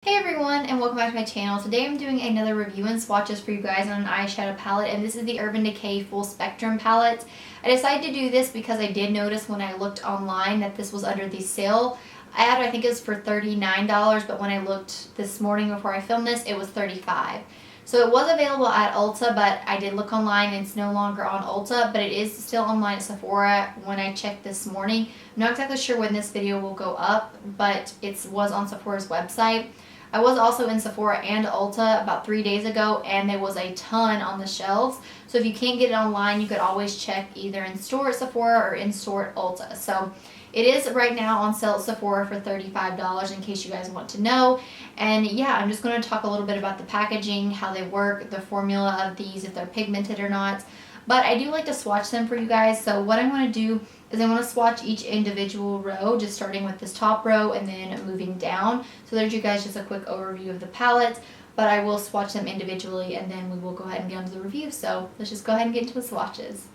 Hey everyone, and welcome back to my channel. Today I'm doing another review and swatches for you guys on an eyeshadow palette, and this is the Urban Decay Full Spectrum palette. I decided to do this because I did notice when I looked online that this was under the sale ad. I think it was for $39, but when I looked this morning before I filmed this, it was $35. So it was available at Ulta, but I did look online and it's no longer on Ulta, but it is still online at Sephora when I checked this morning. I'm not exactly sure when this video will go up, but it was on Sephora's website. I was also in Sephora and Ulta about 3 days ago, and there was a ton on the shelves. So if you can't get it online, you could always check either in store at Sephora or in store at Ulta. So it is right now on sale at Sephora for $35 in case you guys want to know. And yeah, I'm just going to talk a little bit about the packaging, how they work, the formula of these, if they're pigmented or not. But I do like to swatch them for you guys. So what I'm going to do is I want to swatch each individual row, just starting with this top row and then moving down. So there's you guys just a quick overview of the palette, but I will swatch them individually and then we will go ahead and get into the review. So let's just go ahead and get into the swatches.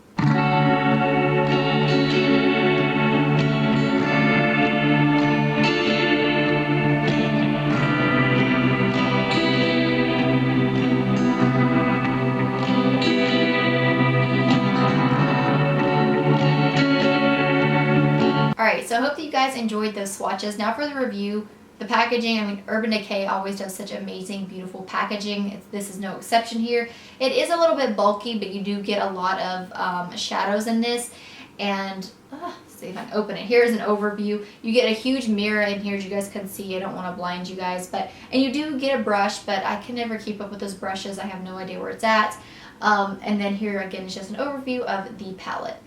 Alright, so I hope that you guys enjoyed those swatches. Now for the review, the packaging. I mean, Urban Decay always does such amazing, beautiful packaging. This is no exception here. It is a little bit bulky, but you do get a lot of shadows in this. And let's see if I can open it. Here's an overview. You get a huge mirror in here, as you guys can see. I don't want to blind you guys, and you do get a brush, but I can never keep up with those brushes. I have no idea where it's at. And then here again is just an overview of the palette.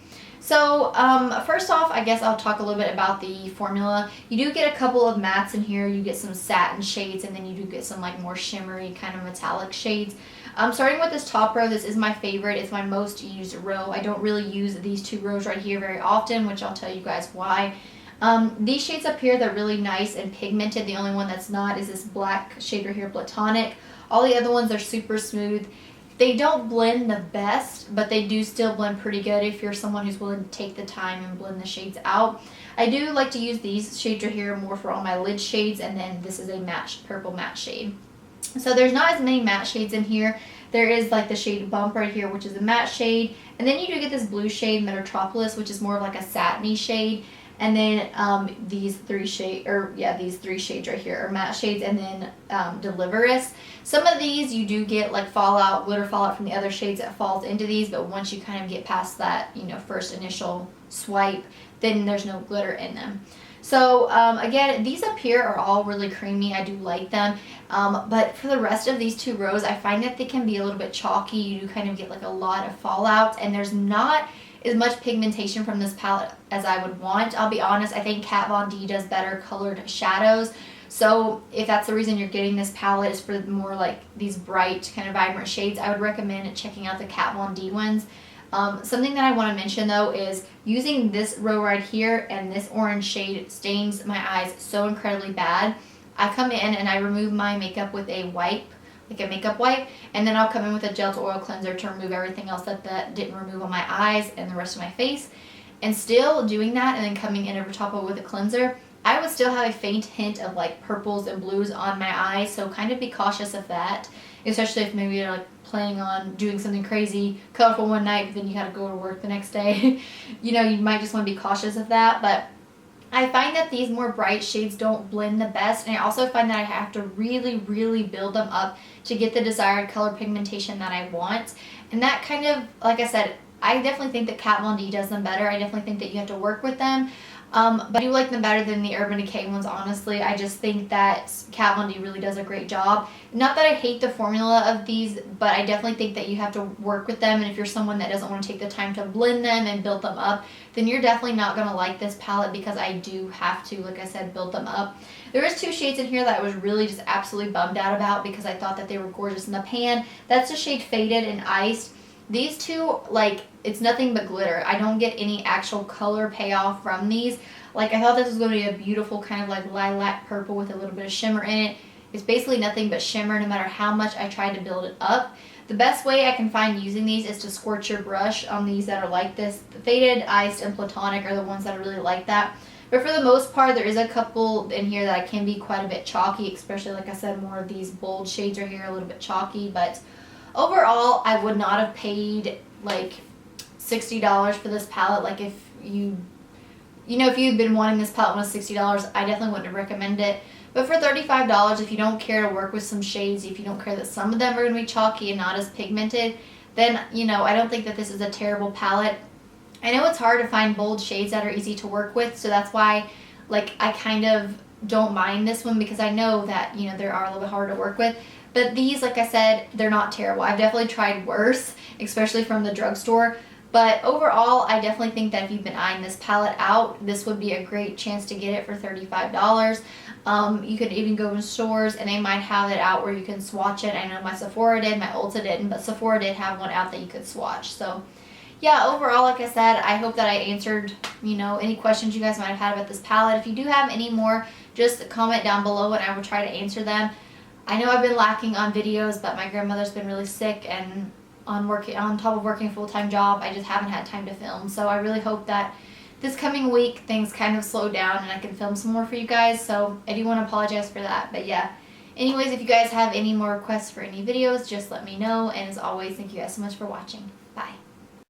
So first off, I guess I'll talk a little bit about the formula. You do get a couple of mattes in here. You get some satin shades, and then you do get some like more shimmery kind of metallic shades. Starting with this top row, this is my favorite. It's my most used row. I don't really use these two rows right here very often, which I'll tell you guys why. These shades up here, they're really nice and pigmented. The only one that's not is this black shade right here, Platonic. All the other ones are super smooth. They don't blend the best, but they do still blend pretty good if you're someone who's willing to take the time and blend the shades out. I do like to use these shades right here more for all my lid shades, and then this is a matte, purple matte shade. So there's not as many matte shades in here. There is like the shade Bump right here, which is a matte shade, and then you do get this blue shade, Metropolis, which is more of like a satiny shade. And then these three shades right here are matte shades, and then Deliverous. Some of these you do get like fallout, glitter fallout from the other shades that falls into these, but once you kind of get past that, first initial swipe, then there's no glitter in them. So again, these up here are all really creamy. I do like them. But for the rest of these two rows, I find that they can be a little bit chalky. You do kind of get like a lot of fallout, and there's not as much pigmentation from this palette as I would want. I'll be honest, I think Kat Von D does better colored shadows. So if that's the reason you're getting this palette is for more like these bright kind of vibrant shades, I would recommend checking out the Kat Von D ones. Something that I want to mention though is using this row right here, and this orange shade stains my eyes so incredibly bad. I come in and I remove my makeup with a wipe, like a makeup wipe, and then I'll come in with a gel to oil cleanser to remove everything else that didn't remove on my eyes and the rest of my face. And still doing that and then coming in over top of it with a cleanser, I would still have a faint hint of like purples and blues on my eyes, so kind of be cautious of that, especially if maybe you're like planning on doing something crazy, colorful one night, but then you gotta go to work the next day. You might just want to be cautious of that. But I find that these more bright shades don't blend the best, and I also find that I have to really, really build them up to get the desired color pigmentation that I want. And that kind of, like I said, I definitely think that Kat Von D does them better. I definitely think that you have to work with them. But I do like them better than the Urban Decay ones, honestly. I just think that Kat Von D really does a great job. Not that I hate the formula of these, but I definitely think that you have to work with them, and if you're someone that doesn't want to take the time to blend them and build them up, then you're definitely not going to like this palette, because I do have to, like I said, build them up. There is two shades in here that I was really just absolutely bummed out about because I thought that they were gorgeous in the pan. That's the shade Faded and Iced. These two, like, it's nothing but glitter. I don't get any actual color payoff from these. Like, I thought this was going to be a beautiful kind of like lilac purple with a little bit of shimmer in it. It's basically nothing but shimmer no matter how much I tried to build it up. The best way I can find using these is to squirt your brush on these that are like this. The Faded, Iced, and Platonic are the ones that are really like that. But for the most part, there is a couple in here that can be quite a bit chalky, especially, like I said, more of these bold shades are here, a little bit chalky. But overall, I would not have paid like $60 for this palette. Like if if you've been wanting this palette and it was $60, I definitely wouldn't recommend it. But for $35, if you don't care to work with some shades, if you don't care that some of them are going to be chalky and not as pigmented, then, I don't think that this is a terrible palette. I know it's hard to find bold shades that are easy to work with, so that's why, like, I kind of don't mind this one, because I know that, there are a little bit harder to work with. But these, like I said, they're not terrible. I've definitely tried worse, especially from the drugstore. But overall, I definitely think that if you've been eyeing this palette out, this would be a great chance to get it for $35. You could even go in stores and they might have it out where you can swatch it. I know my Sephora did, my Ulta didn't, but Sephora did have one out that you could swatch. So yeah, overall, like I said, I hope that I answered, any questions you guys might have had about this palette. If you do have any more, just comment down below and I will try to answer them. I know I've been lacking on videos, but my grandmother's been really sick, and on top of working a full-time job, I just haven't had time to film. So I really hope that this coming week things kind of slow down and I can film some more for you guys. So I do want to apologize for that. But yeah, anyways, if you guys have any more requests for any videos, just let me know. And as always, thank you guys so much for watching. Bye.